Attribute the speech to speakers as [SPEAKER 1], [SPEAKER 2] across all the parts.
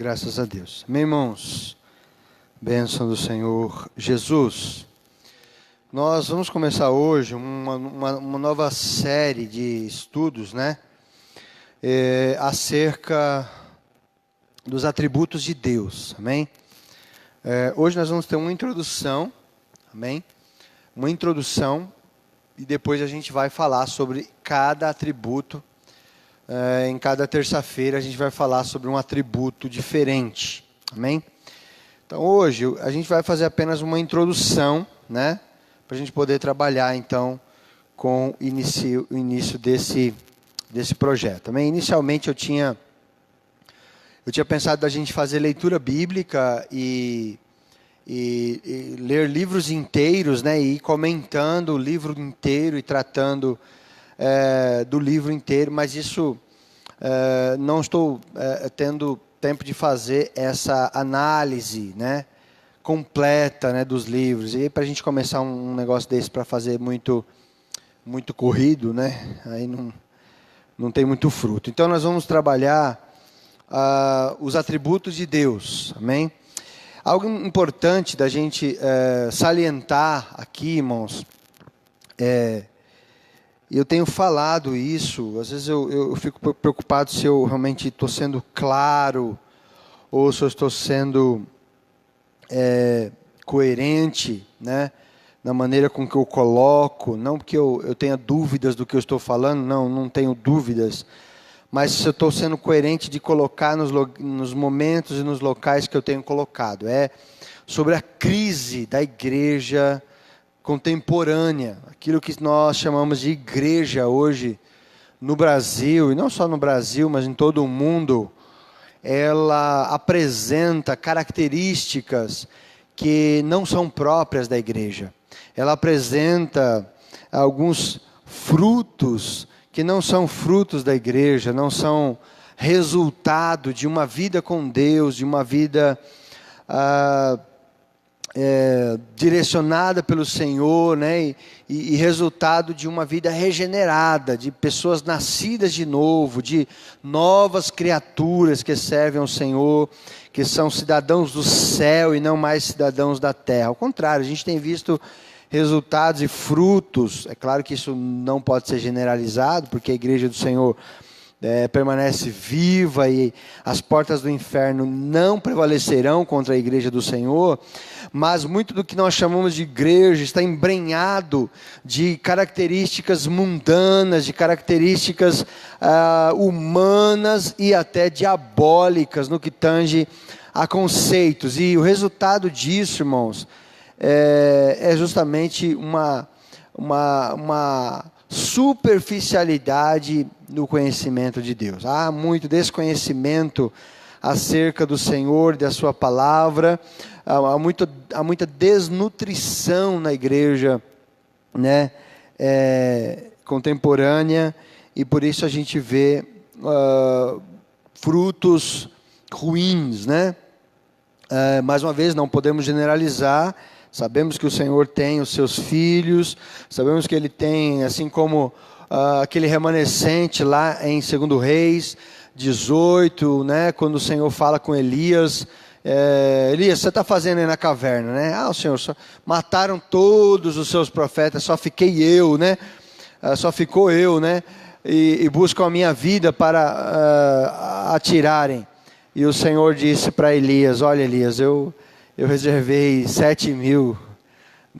[SPEAKER 1] Graças a Deus. Amém, irmãos? Bênção do Senhor Jesus. Nós vamos começar hoje uma nova série de estudos, né? Acerca dos atributos de Deus. Amém? Hoje nós vamos ter uma introdução. Amém? Uma introdução. E depois a gente vai falar sobre cada atributo. Em cada terça-feira a gente vai falar sobre um atributo diferente. Amém? Então hoje a gente vai fazer apenas uma introdução, né? Para a gente poder trabalhar então com o início desse projeto. Amém? Inicialmente eu tinha pensado da gente fazer leitura bíblica e ler livros inteiros, né? E ir comentando o livro inteiro e tratando do livro inteiro, mas isso não estou tendo tempo de fazer essa análise, né, completa, né, dos livros. E para a gente começar um negócio desse para fazer muito corrido, né, aí não tem muito fruto. Então nós vamos trabalhar os atributos de Deus, amém? Algo importante da gente salientar aqui, irmãos, eu tenho falado isso, às vezes eu fico preocupado se eu realmente estou sendo claro ou se eu estou sendo coerente, né, na maneira com que eu coloco. Não porque eu tenha dúvidas do que eu estou falando, não tenho dúvidas, mas se eu estou sendo coerente de colocar nos momentos e nos locais que eu tenho colocado. Sobre a crise da igreja contemporânea, aquilo que nós chamamos de igreja hoje no Brasil, e não só no Brasil, mas em todo o mundo. Ela apresenta características que não são próprias da igreja. Ela apresenta alguns frutos que não são frutos da igreja, não são resultado de uma vida com Deus, de uma vida direcionada pelo Senhor, né? E resultado de uma vida regenerada, de pessoas nascidas de novo, de novas criaturas que servem ao Senhor, que são cidadãos do céu e não mais cidadãos da terra. Ao contrário, a gente tem visto resultados e frutos. É claro que isso não pode ser generalizado, porque a igreja do Senhor permanece viva e as portas do inferno não prevalecerão contra a igreja do Senhor, mas muito do que nós chamamos de igreja está embrenhado de características mundanas, de características humanas e até diabólicas no que tange a conceitos. E o resultado disso, irmãos, é justamente uma superficialidade no conhecimento de Deus. Há muito desconhecimento acerca do Senhor e da sua palavra. Há muita desnutrição na igreja, né, contemporânea, e por isso a gente vê frutos ruins, né? Mais uma vez, não podemos generalizar. Sabemos que o Senhor tem os seus filhos, sabemos que Ele tem, assim como aquele remanescente lá em 2 Reis 18, né, quando o Senhor fala com Elias, Elias, você está fazendo aí na caverna, né? O Senhor, mataram todos os seus profetas, só fiquei eu, né? Só ficou eu, né? E buscam a minha vida para atirarem. E o Senhor disse para Elias: olha, Elias, eu reservei 7.000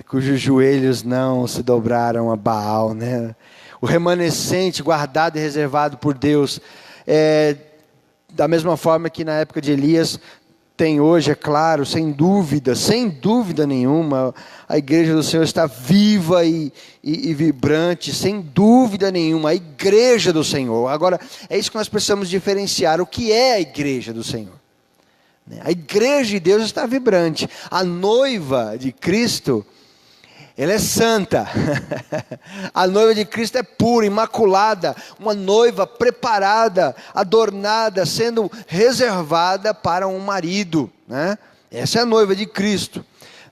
[SPEAKER 1] cujos joelhos não se dobraram a Baal, né? O remanescente guardado e reservado por Deus, da mesma forma que na época de Elias, tem hoje, é claro, sem dúvida nenhuma, a igreja do Senhor está viva e vibrante, sem dúvida nenhuma, a igreja do Senhor. Agora, é isso que nós precisamos diferenciar: o que é a igreja do Senhor? A igreja de Deus está vibrante. A noiva de Cristo, ela é santa. A noiva de Cristo é pura, imaculada. Uma noiva preparada, adornada, sendo reservada para um marido, né? Essa é a noiva de Cristo,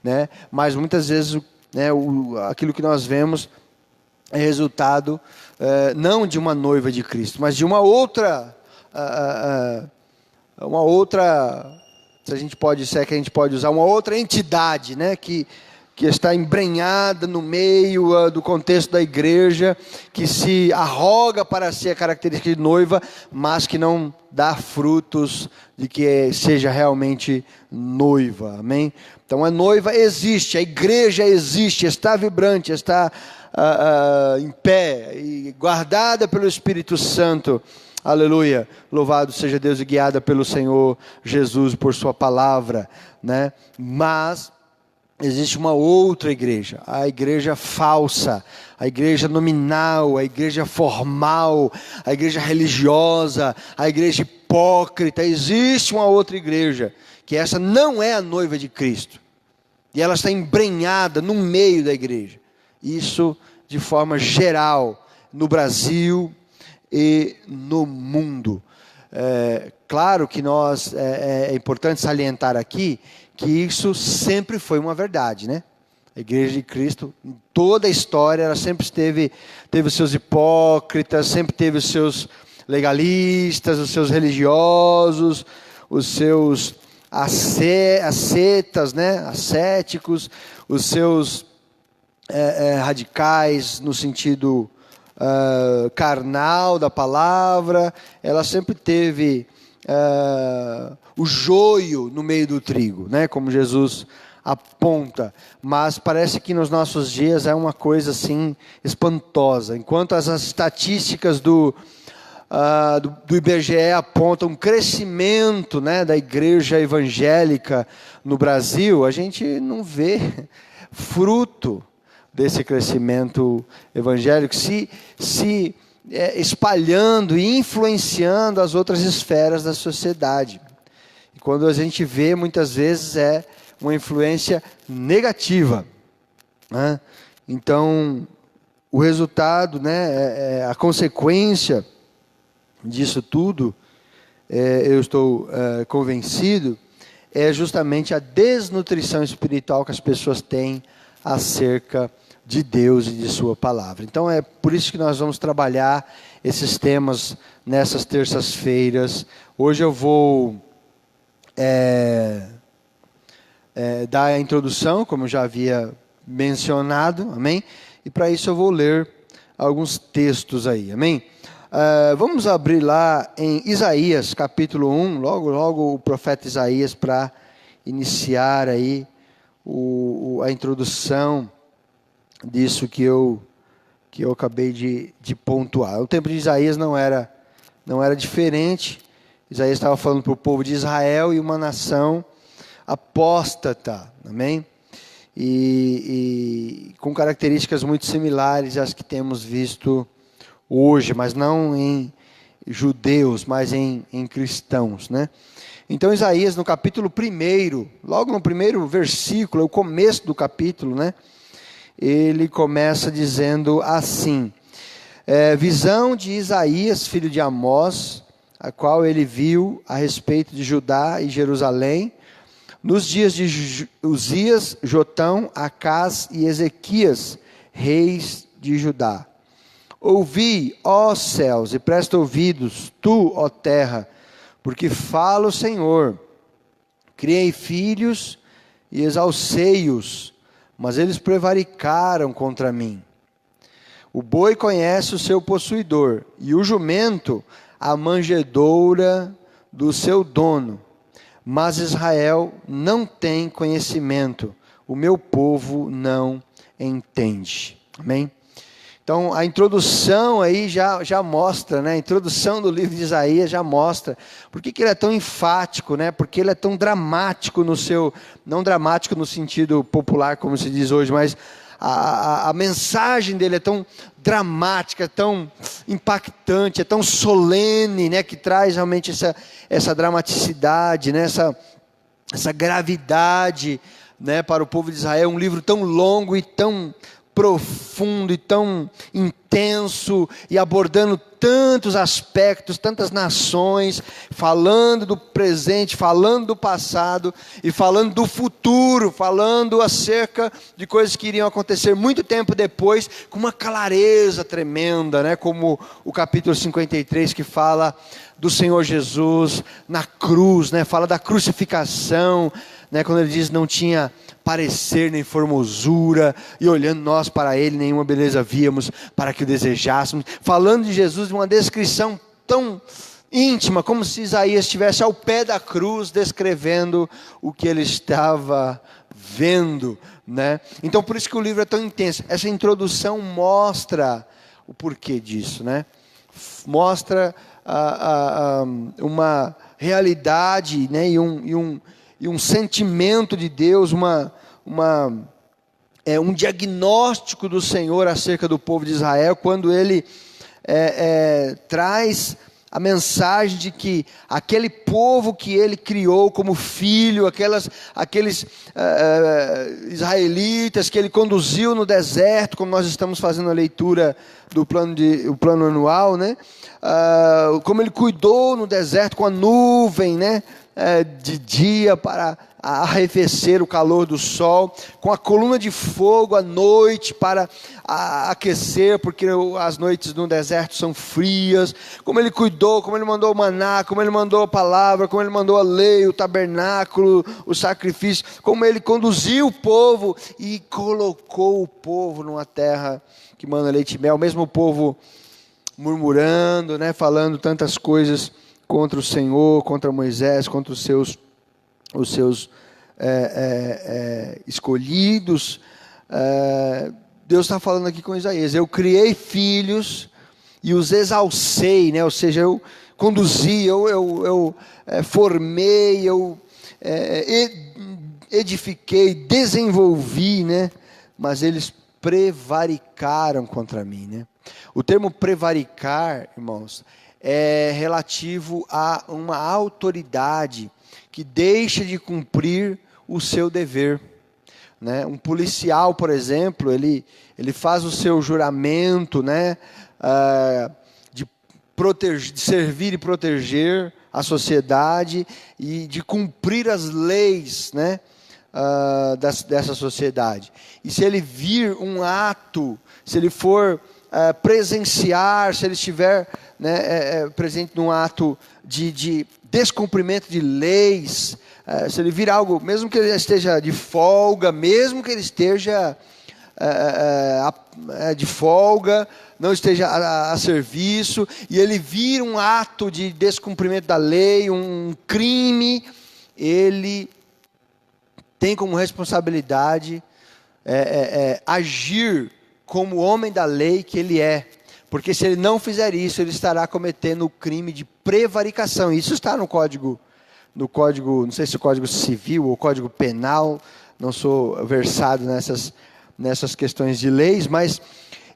[SPEAKER 1] né? Mas muitas vezes, né, aquilo que nós vemos é resultado não de uma noiva de Cristo, mas de uma outra uma outra, se é que a gente pode usar, uma outra entidade, né, que está embrenhada no meio do contexto da igreja, que se arroga para si a característica de noiva, mas que não dá frutos de que seja realmente noiva, amém? Então a noiva existe, a igreja existe, está vibrante, está em pé, e guardada pelo Espírito Santo, aleluia, louvado seja Deus, e guiada pelo Senhor Jesus por sua palavra, né? Mas existe uma outra igreja, a igreja falsa, a igreja nominal, a igreja formal, a igreja religiosa, a igreja hipócrita. Existe uma outra igreja, que essa não é a noiva de Cristo, e ela está embrenhada no meio da igreja, isso de forma geral, no Brasil e no mundo. Claro que é importante salientar aqui, que isso sempre foi uma verdade, né? A igreja de Cristo, em toda a história, ela sempre teve os seus hipócritas, sempre teve os seus legalistas, os seus religiosos, os seus ascetas, né? Ascéticos, os seus radicais no sentido carnal da palavra. Ela sempre teve o joio no meio do trigo, né? Como Jesus aponta, mas parece que nos nossos dias é uma coisa assim espantosa. Enquanto as estatísticas do IBGE apontam um crescimento, né, da igreja evangélica no Brasil, a gente não vê fruto desse crescimento evangélico se espalhando e influenciando as outras esferas da sociedade. E quando a gente vê, muitas vezes é uma influência negativa, né? Então, o resultado, né, a consequência disso tudo, eu estou convencido, é justamente a desnutrição espiritual que as pessoas têm acerca de Deus e de sua palavra. Então é por isso que nós vamos trabalhar esses temas nessas terças-feiras. Hoje eu vou dar a introdução, como eu já havia mencionado, amém? E para isso eu vou ler alguns textos aí, amém? Vamos abrir lá em Isaías, capítulo 1, logo o profeta Isaías, para iniciar aí a introdução disso que eu acabei de pontuar. O tempo de Isaías não era diferente. Isaías estava falando para o povo de Israel e uma nação apóstata, amém? E com características muito similares às que temos visto hoje, mas não em judeus, mas em cristãos, né? Então Isaías, no capítulo 1, logo no primeiro versículo, o começo do capítulo, né? Ele começa dizendo assim: visão de Isaías, filho de Amós, a qual ele viu a respeito de Judá e Jerusalém, nos dias de Uzias, Jotão, Acás e Ezequias, reis de Judá. Ouvi, ó céus, e presta ouvidos, tu, ó terra, porque fala o Senhor. Criei filhos e exalcei-os, mas eles prevaricaram contra mim. O boi conhece o seu possuidor, e o jumento a manjedoura do seu dono. Mas Israel não tem conhecimento, o meu povo não entende. Amém? Então, a introdução aí já mostra, né? A introdução do livro de Isaías já mostra por que ele é tão enfático, né? Porque ele é tão dramático no seu, não dramático no sentido popular, como se diz hoje, mas a mensagem dele é tão dramática, é tão impactante, é tão solene, né? Que traz realmente essa dramaticidade, né? Essa gravidade, né? Para o povo de Israel. Um livro tão longo e tão profundo e tão intenso, e abordando tantos aspectos, tantas nações, falando do presente, falando do passado, e falando do futuro, falando acerca de coisas que iriam acontecer muito tempo depois, com uma clareza tremenda, né? Como o capítulo 53, que fala do Senhor Jesus na cruz, né? Fala da crucificação, né? Quando ele diz: não tinha parecer nem formosura, e olhando nós para ele, nenhuma beleza víamos para que o desejássemos. Falando de Jesus, de uma descrição tão íntima, como se Isaías estivesse ao pé da cruz, descrevendo o que ele estava vendo, né? Então, por isso que o livro é tão intenso. Essa introdução mostra o porquê disso, né? Mostra uma realidade, né? e um sentimento de Deus, um diagnóstico do Senhor acerca do povo de Israel, quando ele traz a mensagem de que aquele povo que ele criou como filho, aqueles israelitas que ele conduziu no deserto, como nós estamos fazendo a leitura do plano anual, né? Como ele cuidou no deserto com a nuvem, né? De dia para arrefecer o calor do sol, com a coluna de fogo à noite para aquecer, porque as noites no deserto são frias. Como ele cuidou, como ele mandou o maná, como ele mandou a palavra, como ele mandou a lei, o tabernáculo, o sacrifício, como ele conduziu o povo e colocou o povo numa terra que manda leite e mel, mesmo o povo murmurando, né, falando tantas coisas contra o Senhor, contra Moisés, contra os seus escolhidos. Deus está falando aqui com Isaías: eu criei filhos e os exalcei, né? Ou seja, eu conduzi, eu formei, eu edifiquei, desenvolvi, né? Mas eles prevaricaram contra mim, né? O termo prevaricar, irmãos, é relativo a uma autoridade que deixa de cumprir o seu dever, né? Um policial, por exemplo, ele faz o seu juramento, né? De servir e proteger a sociedade e de cumprir as leis, né? Dessa sociedade. E se ele vir um ato, se ele for presenciar, se ele estiver, né, presente num ato de descumprimento de leis, se ele vir algo, mesmo que ele esteja de folga, mesmo que ele esteja de folga, não esteja a serviço, e ele vir um ato de descumprimento da lei, um crime, ele tem como responsabilidade agir como homem da lei que ele é. Porque se ele não fizer isso, ele estará cometendo o crime de prevaricação. Isso está no código, não sei se o Código Civil ou Código Penal, não sou versado nessas questões de leis, mas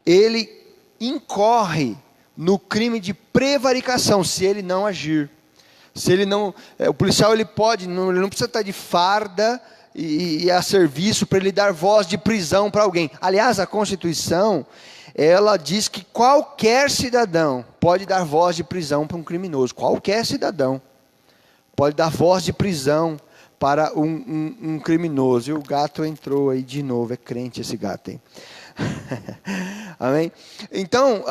[SPEAKER 1] ele incorre no crime de prevaricação se ele não agir. Se ele não, o policial ele não precisa estar de farda e a serviço para ele dar voz de prisão para alguém. Aliás, a Constituição, ela diz que qualquer cidadão pode dar voz de prisão para um criminoso. Qualquer cidadão pode dar voz de prisão para um criminoso. E o gato entrou aí de novo, é crente esse gato, hein? Amém? Então,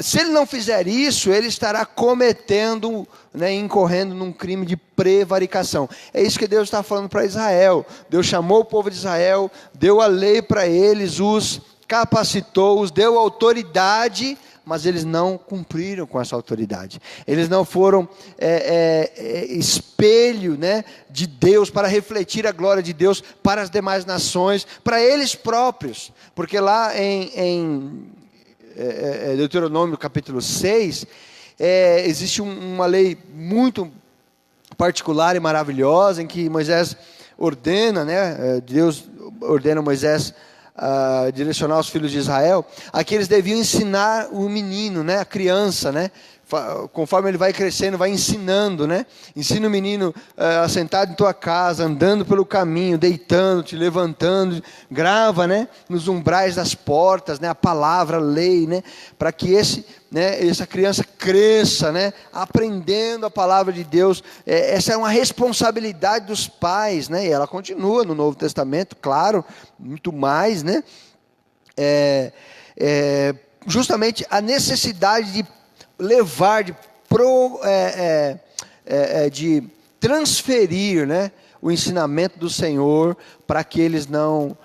[SPEAKER 1] se ele não fizer isso, ele estará cometendo, né, incorrendo num crime de prevaricação. É isso que Deus está falando para Israel. Deus chamou o povo de Israel, deu a lei para eles, os capacitou, os deu autoridade, mas eles não cumpriram com essa autoridade. Eles não foram espelho, né, de Deus, para refletir a glória de Deus para as demais nações, para eles próprios. Porque lá em Deuteronômio capítulo 6, existe uma lei muito particular e maravilhosa, em que Moisés ordena, né, Deus ordena a Moisés direcionar os filhos de Israel, a que eles deviam ensinar o menino, né, a criança, né, conforme ele vai crescendo, vai ensinando, né? Ensina o menino sentado em tua casa, andando pelo caminho, deitando, te levantando, grava, né? Nos umbrais das portas, né? A palavra, a lei, né? Para que essa criança cresça, né? Aprendendo a palavra de Deus. Essa é uma responsabilidade dos pais, né? E ela continua no Novo Testamento, claro, muito mais, né? Justamente a necessidade de levar, de transferir, né, o ensinamento do Senhor para que eles não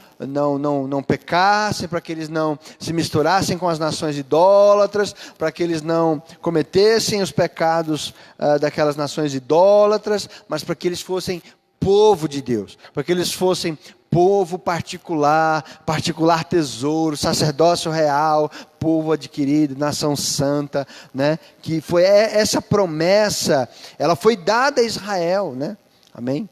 [SPEAKER 1] pecassem, para que eles não se misturassem com as nações idólatras, para que eles não cometessem os pecados daquelas nações idólatras, mas para que eles fossem povo de Deus, para que eles fossem povo particular tesouro, sacerdócio real, povo adquirido, nação santa, né? Que foi essa promessa, ela foi dada a Israel, né? Amém?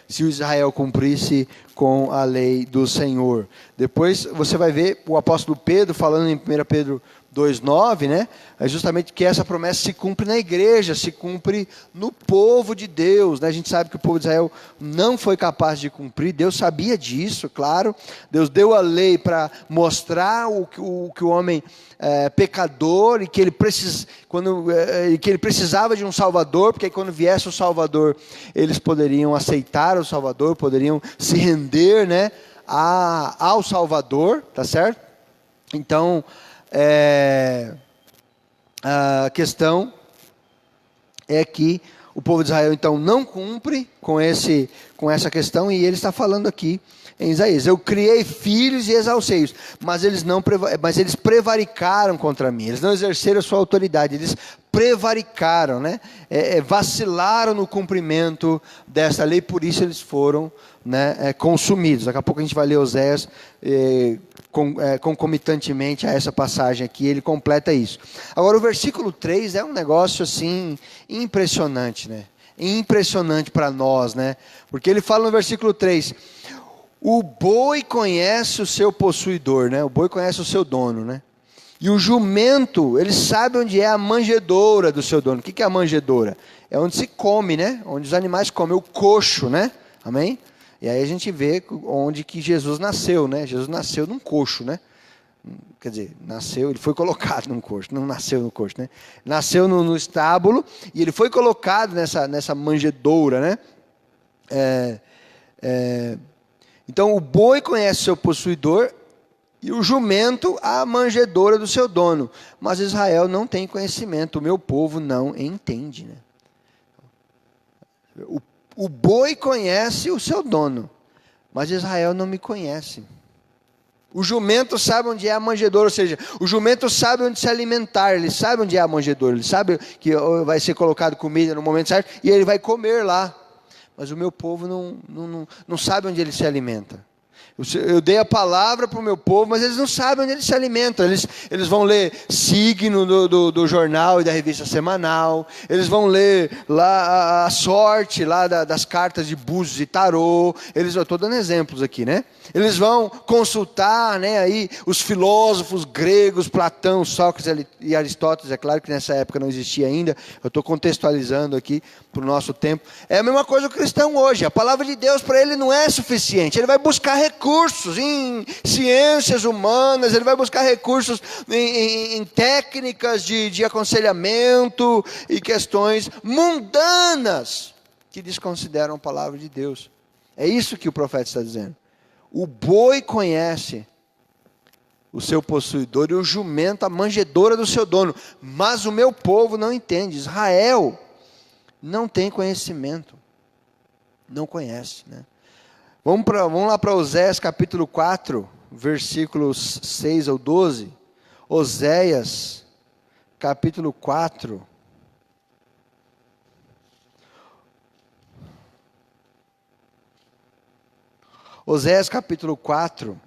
[SPEAKER 1] Se o Israel cumprisse com a lei do Senhor. Depois você vai ver o apóstolo Pedro falando em 1 Pedro 2,9, né? É justamente que essa promessa se cumpre na igreja, se cumpre no povo de Deus, né? A gente sabe que o povo de Israel não foi capaz de cumprir, Deus sabia disso, claro. Deus deu a lei para mostrar que o homem pecador e que ele precisava de um Salvador, porque quando viesse o Salvador, eles poderiam aceitar o Salvador, poderiam se render, né, ao Salvador, tá certo? Então, a questão é que o povo de Israel então não cumpre com essa questão, e ele está falando aqui em Isaías: eu criei filhos e exalcei-os, mas eles prevaricaram contra mim, eles não exerceram a sua autoridade, eles prevaricaram, né? Vacilaram no cumprimento dessa lei, por isso eles foram, né, consumidos. Daqui a pouco a gente vai ler Oséias concomitantemente a essa passagem aqui, ele completa isso. Agora o versículo 3 é um negócio assim impressionante, né? Impressionante para nós, né? Porque ele fala no versículo 3: o boi conhece o seu possuidor, né? O boi conhece o seu dono, né? E o jumento, ele sabe onde é a manjedoura do seu dono. O que é a manjedoura? É onde se come, né? Onde os animais comem, o coxo, né? Amém? E aí a gente vê onde que Jesus nasceu, né? Jesus nasceu num coxo, né? Quer dizer, nasceu, ele foi colocado num coxo, não nasceu no coxo, né? Nasceu no estábulo e ele foi colocado nessa manjedoura, né? Então o boi conhece o seu possuidor e o jumento a manjedoura do seu dono. Mas Israel não tem conhecimento, o meu povo não entende, né? O boi conhece o seu dono, mas Israel não me conhece. O jumento sabe onde é a manjedoura, ou seja, o jumento sabe onde se alimentar, ele sabe onde é a manjedoura, ele sabe que vai ser colocado comida no momento certo e ele vai comer lá. Mas o meu povo não sabe onde ele se alimenta. Eu dei a palavra para o meu povo, mas eles não sabem onde eles se alimentam. Eles vão ler signo do jornal e da revista semanal. Eles vão ler lá a sorte lá das cartas de búzios e tarô. Eu estou dando exemplos aqui, né? Eles vão consultar, né, aí os filósofos gregos, Platão, Sócrates e Aristóteles. É claro que nessa época não existia ainda. Eu estou contextualizando aqui para o nosso tempo. É a mesma coisa o cristão hoje. A palavra de Deus para ele não é suficiente. Ele vai buscar recursos em ciências humanas, ele vai buscar recursos em técnicas de aconselhamento e questões mundanas que desconsideram a palavra de Deus. É isso que o profeta está dizendo. O boi conhece o seu possuidor e o jumento a manjedoura do seu dono, mas o meu povo não entende. Israel não tem conhecimento, não conhece, né? Vamos lá para Oséias capítulo 4, versículos 6 ao 12. Oséias capítulo 4. Oséias capítulo 4.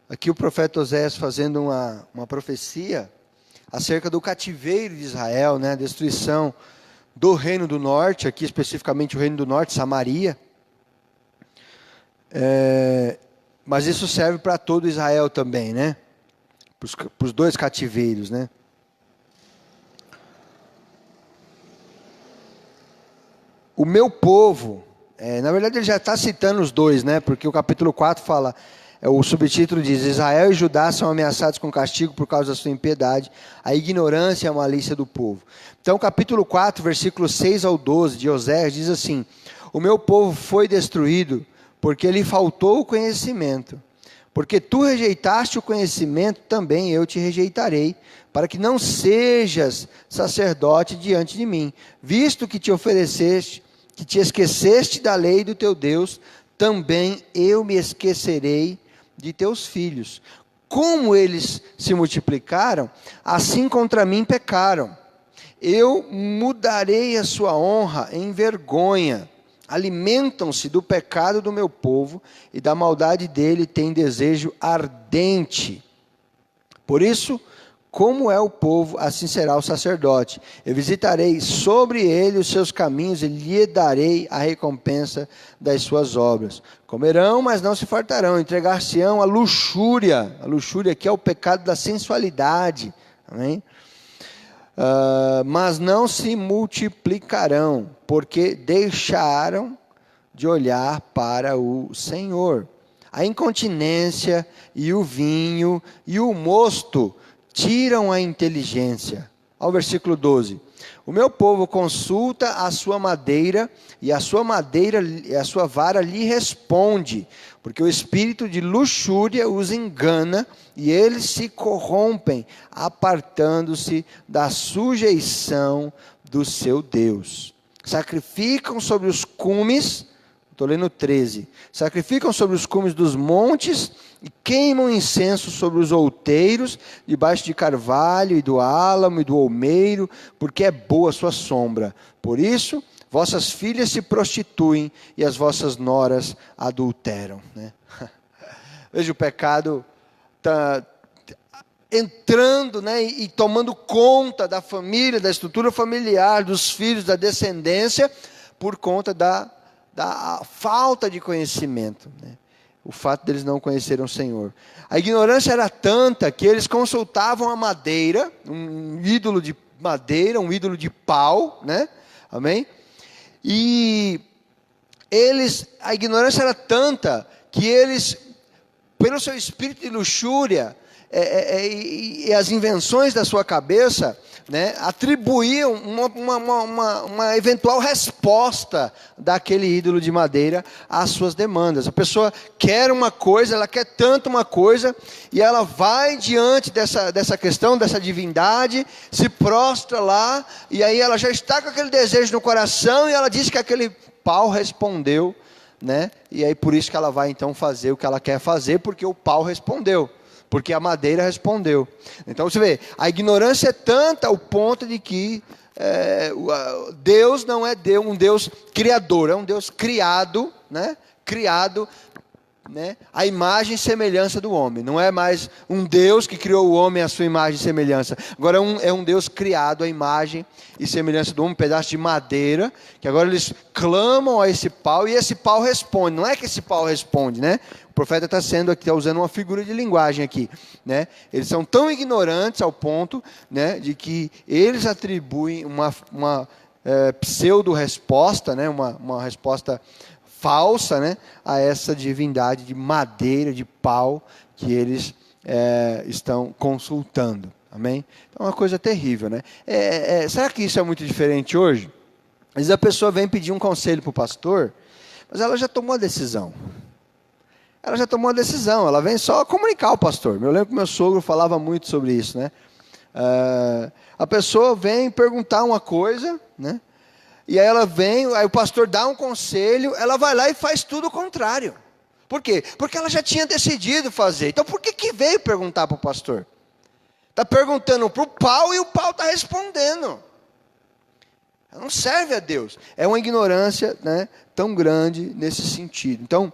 [SPEAKER 1] Aqui o profeta Oséias fazendo uma profecia acerca do cativeiro de Israel, né? A destruição do reino do norte, aqui especificamente o reino do norte, Samaria. Mas isso serve para todo Israel também, né? Para os dois cativeiros, né? O meu povo, na verdade ele já está citando os dois, né? Porque o capítulo 4 fala, o subtítulo diz: Israel e Judá são ameaçados com castigo por causa da sua impiedade, a ignorância e a malícia do povo. Então, capítulo 4, versículos 6 ao 12 de Oséias diz assim: o meu povo foi destruído porque lhe faltou o conhecimento. Porque tu rejeitaste o conhecimento, também eu te rejeitarei, para que não sejas sacerdote diante de mim. Visto que te ofereceste, que te esqueceste da lei do teu Deus, também eu me esquecerei de teus filhos. Como eles se multiplicaram, assim contra mim pecaram. Eu mudarei a sua honra em vergonha. Alimentam-se do pecado do meu povo, e da maldade dele têm desejo ardente. Por isso, como é o povo, assim será o sacerdote. Eu visitarei sobre ele os seus caminhos, e lhe darei a recompensa das suas obras. Comerão, mas não se fartarão, entregar-se-ão à luxúria. A luxúria aqui é o pecado da sensualidade. Amém? Mas não se multiplicarão, porque deixaram de olhar para o Senhor. A incontinência e o vinho e o mosto tiram a inteligência. Ao versículo 12: o meu povo consulta a sua madeira, e a sua madeira, a sua vara lhe responde, porque o espírito de luxúria os engana, e eles se corrompem, apartando-se da sujeição do seu Deus. Sacrificam sobre os cumes, estou lendo 13, sacrificam sobre os cumes dos montes, e queimam incenso sobre os outeiros, debaixo de carvalho, e do álamo, e do olmeiro, porque é boa a sua sombra. Por isso, vossas filhas se prostituem, e as vossas noras adulteram. Né? Veja, o pecado está entrando, né, e tomando conta da família, da estrutura familiar, dos filhos, da descendência, por conta da falta de conhecimento, né? O fato deles não conhecerem o Senhor. A ignorância era tanta que eles consultavam a madeira, um ídolo de madeira, um ídolo de pau, né? Amém? E a ignorância era tanta que eles, pelo seu espírito de luxúria, e as invenções da sua cabeça, né, atribuíam uma eventual resposta daquele ídolo de madeira às suas demandas. A pessoa quer uma coisa, ela quer tanto uma coisa, e ela vai diante dessa questão, dessa divindade, se prostra lá, e aí ela já está com aquele desejo no coração, e ela diz que aquele pau respondeu, né, e aí por isso que ela vai então fazer o que ela quer fazer, porque o pau respondeu. Porque a madeira respondeu. Então você vê, a ignorância é tanta ao ponto de que Deus não é um Deus criador, é um Deus criado, né? Criado, né? A imagem e semelhança do homem. Não é mais um Deus que criou o homem à sua imagem e semelhança. Agora é um Deus criado à imagem e semelhança do homem, um pedaço de madeira, que agora eles clamam a esse pau, e esse pau responde. Não é que esse pau responde, né? O profeta está usando uma figura de linguagem aqui, né? Eles são tão ignorantes ao ponto, né, de que eles atribuem uma pseudo-resposta, né, uma resposta falsa, né, a essa divindade de madeira, de pau, que eles estão consultando. Amém? Então é uma coisa terrível, né? Será que isso é muito diferente hoje? Às vezes a pessoa vem pedir um conselho para o pastor, mas ela já tomou a decisão. Ela já tomou a decisão, ela vem só comunicar ao pastor. Eu lembro que meu sogro falava muito sobre isso, né? A pessoa vem perguntar uma coisa, né? E aí ela vem, aí o pastor dá um conselho, ela vai lá e faz tudo o contrário. Por quê? Porque ela já tinha decidido fazer. Então por que veio perguntar para o pastor? Está perguntando para o pau e o pau está respondendo. Ela não serve a Deus. É uma ignorância, né, tão grande nesse sentido. Então,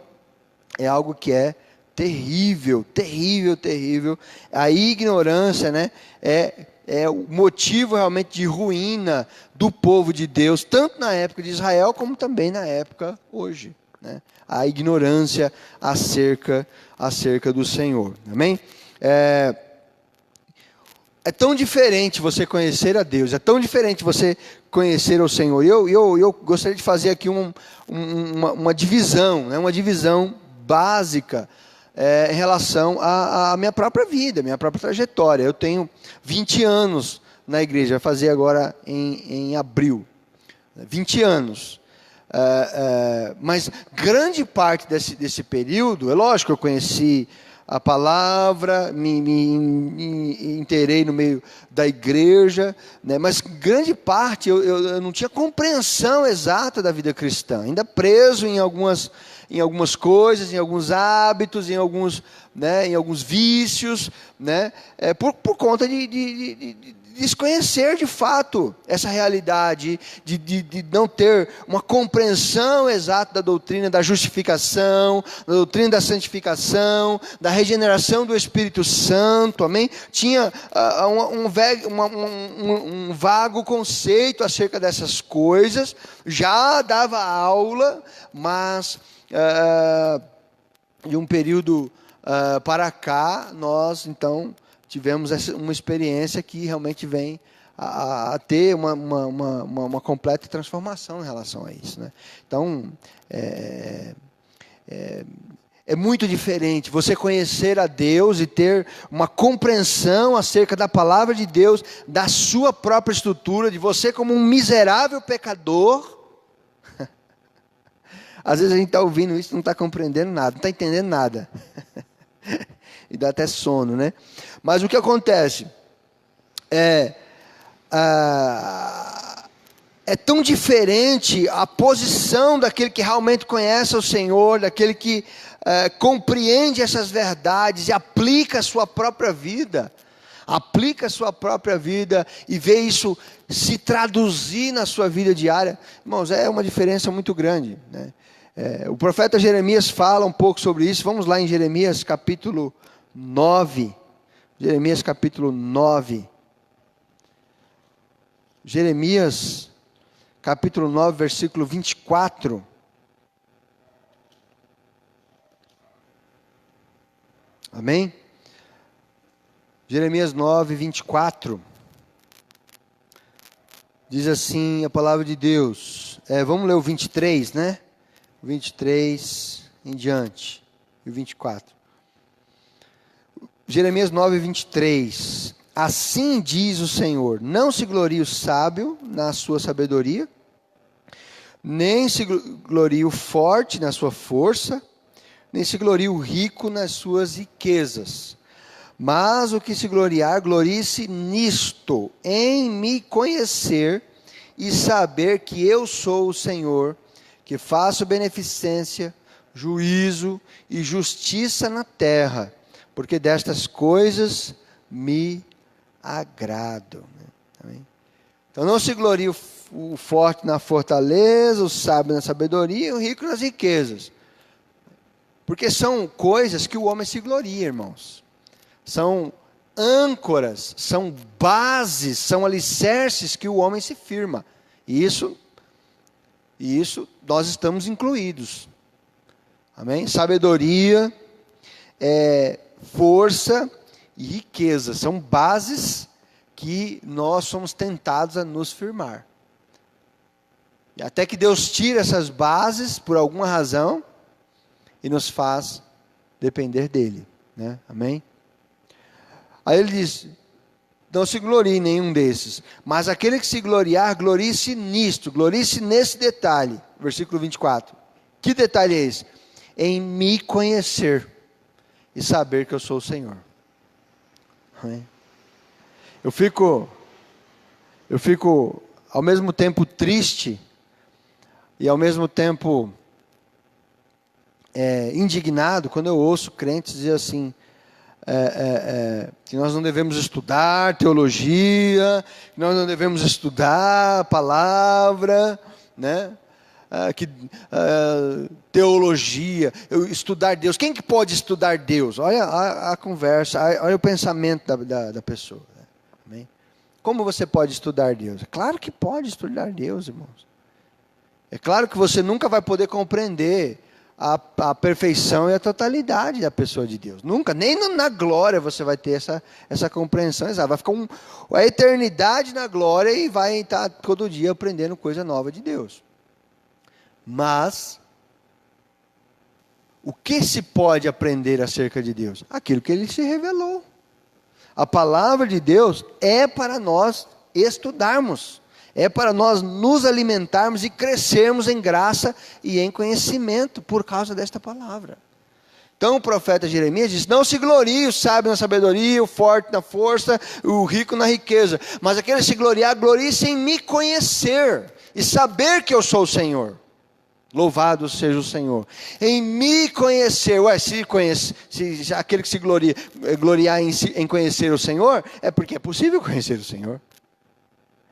[SPEAKER 1] é algo que é terrível, terrível, terrível. A ignorância, né, é o motivo realmente de ruína do povo de Deus, tanto na época de Israel, como também na época hoje. né? A ignorância acerca do Senhor. Amém? É tão diferente você conhecer a Deus, é tão diferente você conhecer o Senhor. Eu gostaria de fazer aqui uma divisão, né? Uma divisão básica em relação à minha própria vida, minha própria trajetória. Eu tenho 20 anos na igreja, vai fazer agora em abril. 20 anos. Mas grande parte desse período, é lógico, eu conheci a palavra, me inteirei no meio da igreja, né? Mas grande parte eu não tinha compreensão exata da vida cristã, ainda preso em algumas coisas, em alguns hábitos, em alguns vícios, né? Por conta de desconhecer de fato essa realidade, de não ter uma compreensão exata da doutrina da justificação, da doutrina da santificação, da regeneração do Espírito Santo, amém? Tinha um vago conceito acerca dessas coisas, já dava aula, mas de um período para cá, nós então tivemos uma experiência que realmente vem a ter uma completa transformação em relação a isso, né? Então, é muito diferente você conhecer a Deus e ter uma compreensão acerca da palavra de Deus, da sua própria estrutura, de você como um miserável pecador. Às vezes a gente está ouvindo isso e não está compreendendo nada, não está entendendo nada. E dá até sono, né? Mas o que acontece é tão diferente a posição daquele que realmente conhece o Senhor, daquele que compreende essas verdades e aplica a sua própria vida. Aplica a sua própria vida e vê isso se traduzir na sua vida diária. Irmãos, é uma diferença muito grande, né? O profeta Jeremias fala um pouco sobre isso. Vamos lá em Jeremias capítulo 9. Jeremias capítulo 9. Jeremias capítulo 9, versículo 24. Amém? Jeremias 9, 24. Diz assim a palavra de Deus. Vamos ler o 23, né? 23 em diante. E o 24. Jeremias 9, 23. Assim diz o Senhor: não se glorie o sábio na sua sabedoria, nem se glorie o forte na sua força, nem se glorie o rico nas suas riquezas. Mas o que se gloriar, glorie-se nisto, em me conhecer e saber que eu sou o Senhor, que faço beneficência, juízo e justiça na terra, porque destas coisas me agrado. Amém? Então não se glorie o forte na fortaleza, o sábio na sabedoria e o rico nas riquezas. Porque são coisas que o homem se gloria, irmãos. São âncoras, são bases, são alicerces que o homem se firma. E isso nós estamos incluídos. Amém? Sabedoria, força e riqueza são bases que nós somos tentados a nos firmar. E até que Deus tira essas bases por alguma razão e nos faz depender dele, né? Amém? Aí ele diz: não se glorie em nenhum desses, mas aquele que se gloriar, glorie-se nisto, glorie-se nesse detalhe. Versículo 24. Que detalhe é esse? Em me conhecer e saber que eu sou o Senhor. Amém? Eu fico ao mesmo tempo triste e ao mesmo tempo indignado quando eu ouço crentes dizer assim, que nós não devemos estudar teologia, que nós não devemos estudar a palavra, né? Teologia, estudar Deus. Quem que pode estudar Deus? Olha a conversa, olha o pensamento da pessoa. Amém? Como você pode estudar Deus? É claro que pode estudar Deus, irmãos. É claro que você nunca vai poder compreender a perfeição e a totalidade da pessoa de Deus. Nunca, nem na glória você vai ter essa compreensão exata. Vai ficar a eternidade na glória e vai estar todo dia aprendendo coisa nova de Deus. Mas, o que se pode aprender acerca de Deus? Aquilo que Ele se revelou. A palavra de Deus é para nós estudarmos. É para nós nos alimentarmos e crescermos em graça e em conhecimento por causa desta palavra. Então o profeta Jeremias diz: não se glorie o sábio na sabedoria, o forte na força, o rico na riqueza. Mas aquele que se gloriar, glorie-se em me conhecer e saber que eu sou o Senhor. Louvado seja o Senhor. Em me conhecer. Se aquele que se gloriar em conhecer o Senhor, é porque é possível conhecer o Senhor.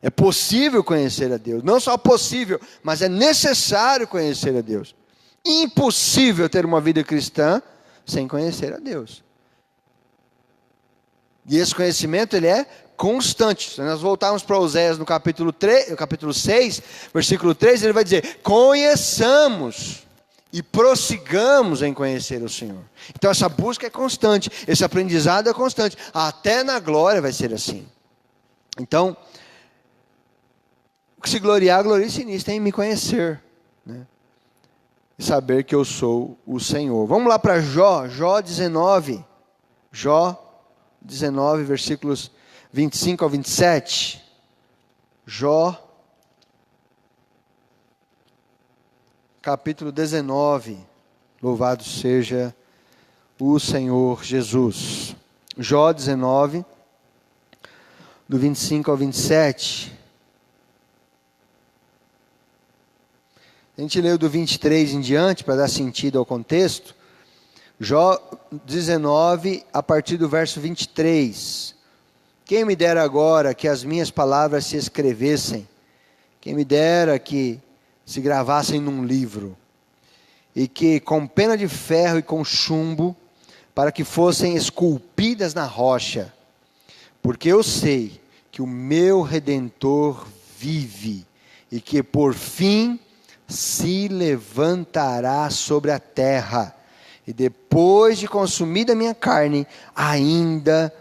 [SPEAKER 1] É possível conhecer a Deus. Não só possível, mas é necessário conhecer a Deus. Impossível ter uma vida cristã sem conhecer a Deus. E esse conhecimento, ele é constante. Se nós voltarmos para Oséias no capítulo 6, versículo 3, ele vai dizer: conheçamos e prossigamos em conhecer o Senhor. Então essa busca é constante, esse aprendizado é constante. Até na glória vai ser assim. Então, se gloriar, glorie-se nisso, em me conhecer, né? E saber que eu sou o Senhor. Vamos lá para Jó 19, versículos 25 ao 27. Jó, capítulo 19, louvado seja o Senhor Jesus. Jó 19, do 25 ao 27. A gente leu do 23 em diante, para dar sentido ao contexto. Jó 19, a partir do verso 23. Quem me dera agora que as minhas palavras se escrevessem. Quem me dera que se gravassem num livro. E que com pena de ferro e com chumbo, para que fossem esculpidas na rocha. Porque eu sei que o meu Redentor vive. E que por fim se levantará sobre a terra, e depois de consumida a minha carne, ainda,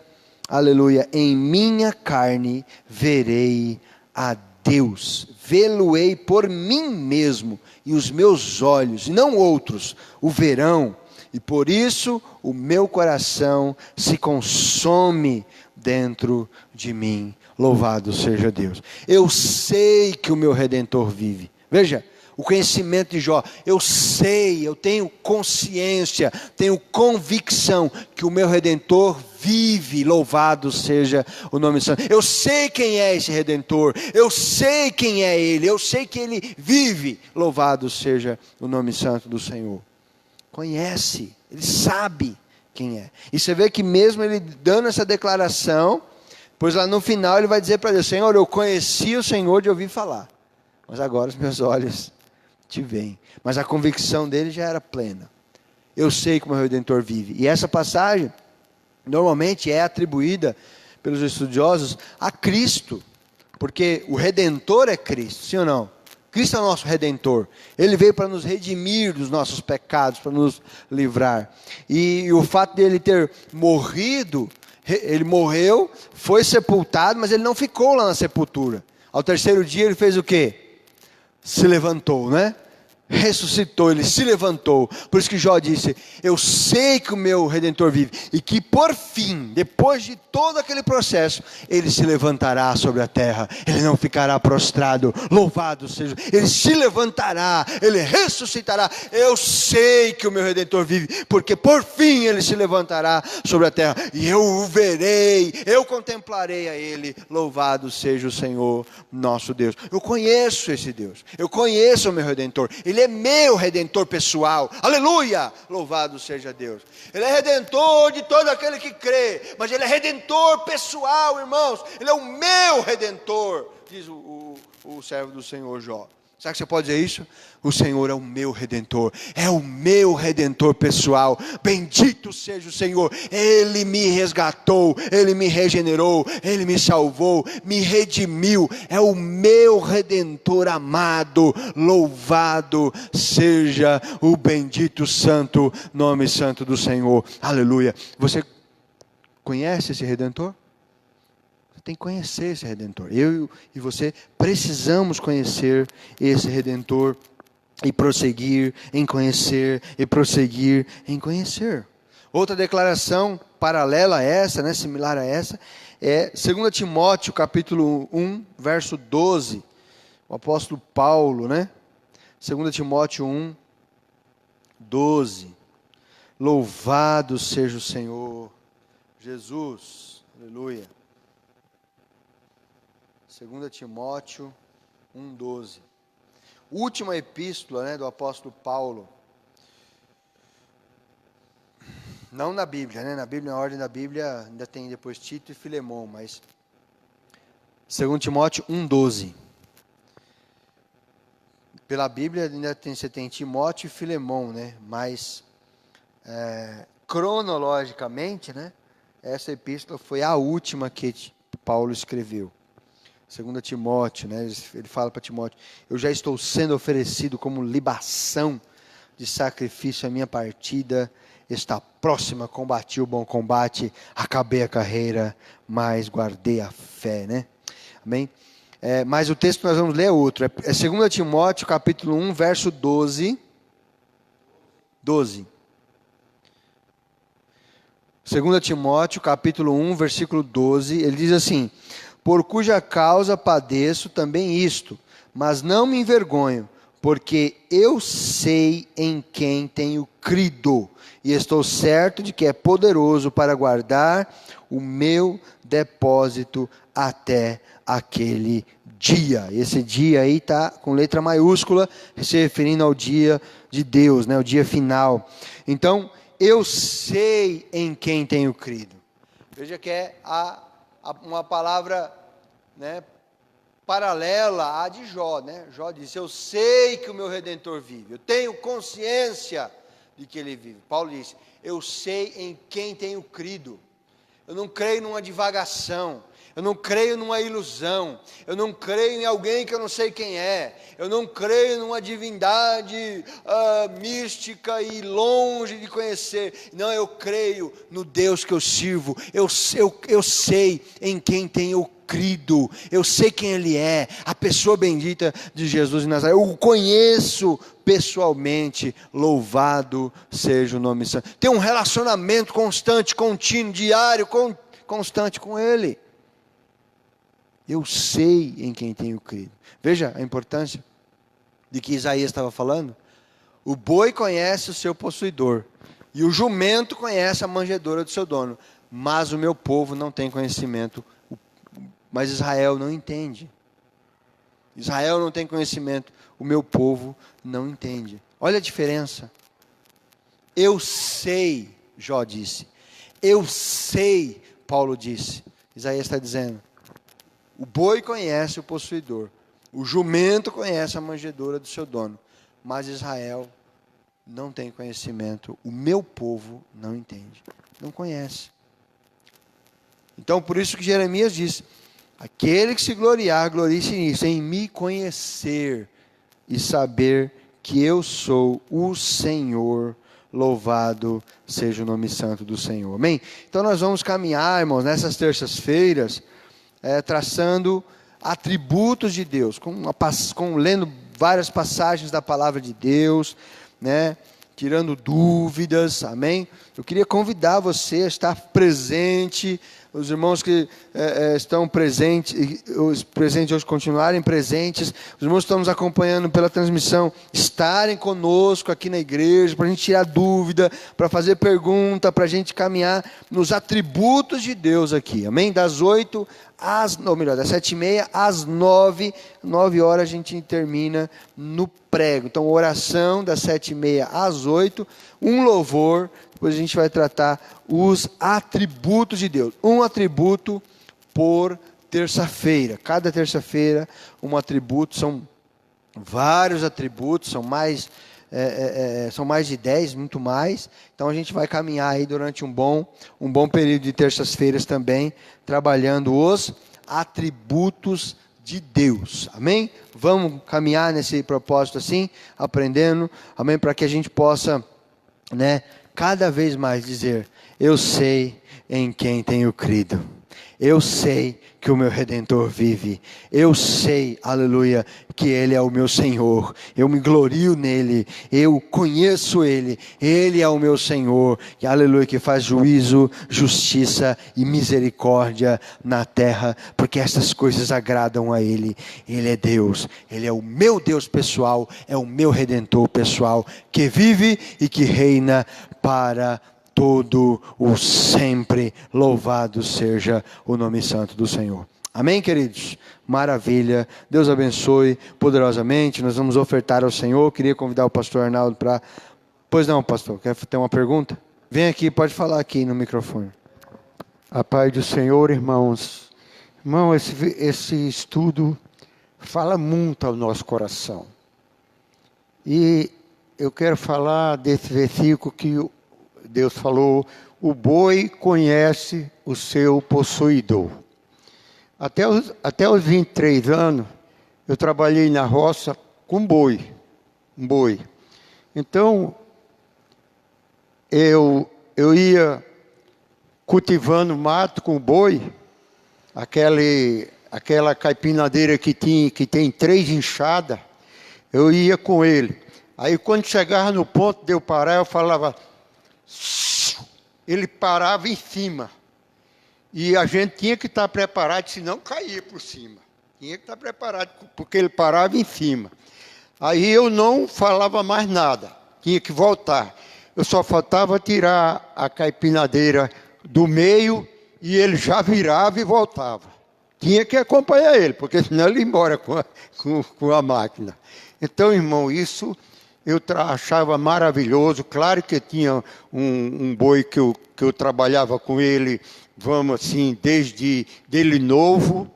[SPEAKER 1] aleluia, em minha carne verei a Deus, vê-lo-ei por mim mesmo, e os meus olhos, e não outros, o verão, e por isso o meu coração se consome dentro de mim. Louvado seja Deus. Eu sei que o meu Redentor vive. Veja, o conhecimento de Jó, eu sei, eu tenho consciência, tenho convicção que o meu Redentor vive, louvado seja o nome santo. Eu sei quem é esse Redentor, eu sei quem é Ele, eu sei que Ele vive, louvado seja o nome santo do Senhor. Conhece, Ele sabe quem é. E você vê que mesmo Ele dando essa declaração, pois lá no final Ele vai dizer para Deus: Senhor, eu conheci o Senhor de ouvir falar, mas agora os meus olhos te veem. Mas a convicção dele já era plena. Eu sei que o meu Redentor vive. E essa passagem normalmente é atribuída pelos estudiosos a Cristo, porque o Redentor é Cristo, sim ou não? Cristo é o nosso Redentor. Ele veio para nos redimir dos nossos pecados, para nos livrar. E o fato dele ter morrido, ele morreu, foi sepultado, mas ele não ficou lá na sepultura. Ao terceiro dia ele fez o quê? Se levantou, né? Ressuscitou, ele se levantou. Por isso que Jó disse: eu sei que o meu Redentor vive, e que por fim, depois de todo aquele processo, ele se levantará sobre a terra, ele não ficará prostrado. Louvado seja, ele se levantará, ele ressuscitará. Eu sei que o meu Redentor vive, porque por fim ele se levantará sobre a terra, e eu o verei, eu contemplarei a ele. Louvado seja o Senhor nosso Deus. Eu conheço esse Deus, eu conheço o meu Redentor. Ele é meu Redentor pessoal, aleluia, louvado seja Deus. Ele é Redentor de todo aquele que crê, mas Ele é Redentor pessoal, irmãos. Ele é o meu Redentor, diz o servo do Senhor Jó. Será que você pode dizer isso? O Senhor é o meu Redentor, é o meu Redentor pessoal. Bendito seja o Senhor, Ele me resgatou, Ele me regenerou, Ele me salvou, me redimiu. É o meu Redentor amado. Louvado seja o bendito santo nome santo do Senhor. Aleluia. Você conhece esse Redentor? Tem que conhecer esse Redentor. Eu e você precisamos conhecer esse Redentor e prosseguir em conhecer e prosseguir em conhecer. Outra declaração paralela a essa, né, similar a essa, é 2 Timóteo capítulo 1, verso 12. O apóstolo Paulo, né? 2 Timóteo 1, 12. Louvado seja o Senhor Jesus. Aleluia. 2 Timóteo 1,12. Última epístola, né, do apóstolo Paulo. Não na Bíblia, né? Na Bíblia, na ordem da Bíblia, ainda tem depois Tito e Filemão, mas 2 Timóteo 1,12. Pela Bíblia ainda você tem Timóteo e Filemão, né? Mas cronologicamente, né, essa epístola foi a última que Paulo escreveu. 2 Timóteo, né, ele fala para Timóteo: eu já estou sendo oferecido como libação de sacrifício, a minha partida está próxima, combati o bom combate, acabei a carreira, mas guardei a fé, né? Amém? Mas o texto que nós vamos ler é outro, é 2 Timóteo capítulo 1, verso 12. 12. 2 Timóteo capítulo 1, versículo 12, ele diz assim: por cuja causa padeço também isto, mas não me envergonho, porque eu sei em quem tenho crido, e estou certo de que é poderoso para guardar o meu depósito até aquele dia. Esse dia aí está com letra maiúscula, se referindo ao dia de Deus, né, o dia final. Então, eu sei em quem tenho crido. Veja que é uma palavra, né, paralela à de Jó, né? Jó disse: eu sei que o meu Redentor vive, eu tenho consciência de que ele vive. Paulo disse: eu sei em quem tenho crido. Eu não creio numa divagação, eu não creio numa ilusão, eu não creio em alguém que eu não sei quem é, eu não creio numa divindade mística e longe de conhecer. Não, eu creio no Deus que eu sirvo, eu sei em quem tenho crido, eu sei quem Ele é, a pessoa bendita de Jesus de Nazaré, eu o conheço pessoalmente, louvado seja o nome santo. Tem um relacionamento constante, contínuo, diário, constante com Ele. Eu sei em quem tenho crido. Veja a importância de que Isaías estava falando. O boi conhece o seu possuidor, e o jumento conhece a manjedoura do seu dono, mas o meu povo não tem conhecimento. Mas Israel não entende. Israel não tem conhecimento, o meu povo não entende. Olha a diferença. Eu sei, Jó disse. Eu sei, Paulo disse. Isaías está dizendo: o boi conhece o possuidor, o jumento conhece a manjedoura do seu dono, mas Israel não tem conhecimento, o meu povo não entende, não conhece. Então, por isso que Jeremias diz: aquele que se gloriar, glorie-se nisso, em me conhecer e saber que eu sou o Senhor. Louvado seja o nome santo do Senhor. Amém? Então nós vamos caminhar, irmãos, nessas terças-feiras, traçando atributos de Deus, lendo várias passagens da palavra de Deus, né? Tirando dúvidas, amém? Eu queria convidar você a estar presente, os irmãos que estão presentes, os presentes hoje continuarem presentes, os irmãos que estão nos acompanhando pela transmissão, estarem conosco aqui na igreja, para a gente tirar dúvida, para fazer pergunta, para a gente caminhar nos atributos de Deus aqui, amém? Das 8 das 7h30 às 9 horas a gente termina no prego. Então, oração das 7h30 às 8, um louvor, depois a gente vai tratar os atributos de Deus. Um atributo por terça-feira. Cada terça-feira, um atributo, são vários atributos, são mais de 10, muito mais. Então a gente vai caminhar aí durante um bom período de terças-feiras também, trabalhando os atributos de Deus, amém? Vamos caminhar nesse propósito assim, aprendendo, amém? Para que a gente possa, cada vez mais dizer: eu sei em quem tenho crido, eu sei que o meu Redentor vive, eu sei, aleluia, que Ele é o meu Senhor, eu me glorio nele, eu conheço Ele é o meu Senhor, e aleluia, que faz juízo, justiça e misericórdia na terra, porque essas coisas agradam a Ele. Ele é Deus, Ele é o meu Deus pessoal, é o meu Redentor pessoal, que vive e que reina para todo o sempre. Louvado seja o nome santo do Senhor. Amém, queridos? Maravilha. Deus abençoe poderosamente. Nós vamos ofertar ao Senhor. Queria convidar o pastor Arnaldo para... Pois não, pastor, quer ter uma pergunta? Vem aqui, pode falar aqui no microfone.
[SPEAKER 2] A paz do Senhor, irmãos. Irmão, esse estudo fala muito ao nosso coração. E eu quero falar desse versículo que Deus falou: o boi conhece o seu possuidor. Até os 23 anos, eu trabalhei na roça com um boi. Então, eu ia cultivando mato com o boi, aquela caipinadeira que tem 3 enxadas, eu ia com ele. Aí, quando chegava no ponto de eu parar, eu falava... Ele parava em cima. E a gente tinha que estar preparado, senão caía por cima. Tinha que estar preparado, porque ele parava em cima. Aí eu não falava mais nada, tinha que voltar. Eu só faltava tirar a caipinadeira do meio e ele já virava e voltava. Tinha que acompanhar ele, porque senão ele ia embora com a máquina. Então, irmão, isso eu achava maravilhoso. Claro que tinha um boi que eu trabalhava com ele, vamos assim, desde dele novo,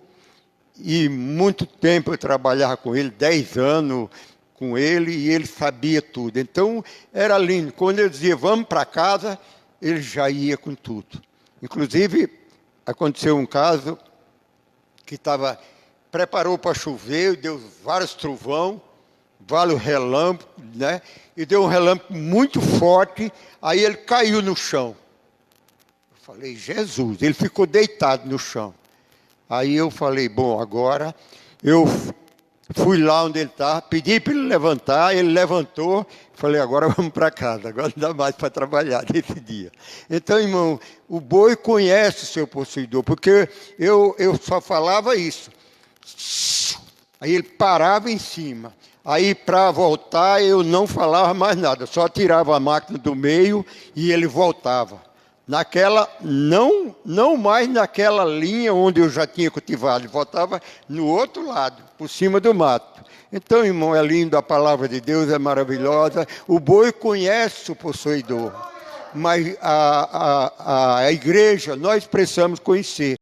[SPEAKER 2] e muito tempo eu trabalhava com ele, 10 anos com ele, e ele sabia tudo. Então, era lindo. Quando eu dizia, vamos para casa, ele já ia com tudo. Inclusive, aconteceu um caso que preparou para chover, deu vários trovão, vários relâmpagos, e deu um relâmpago muito forte, aí ele caiu no chão. Eu falei, Jesus, ele ficou deitado no chão. Aí eu falei, bom, agora eu fui lá onde ele estava, pedi para ele levantar, ele levantou, falei, agora vamos para casa, agora não dá mais para trabalhar nesse dia. Então, irmão, o boi conhece o seu possuidor, porque eu só falava isso. Aí ele parava em cima. Aí, para voltar, eu não falava mais nada, só tirava a máquina do meio e ele voltava. Não mais naquela linha onde eu já tinha cultivado, ele voltava no outro lado, por cima do mato. Então, irmão, é lindo, a palavra de Deus é maravilhosa. O boi conhece o possuidor, mas a igreja, nós precisamos conhecer.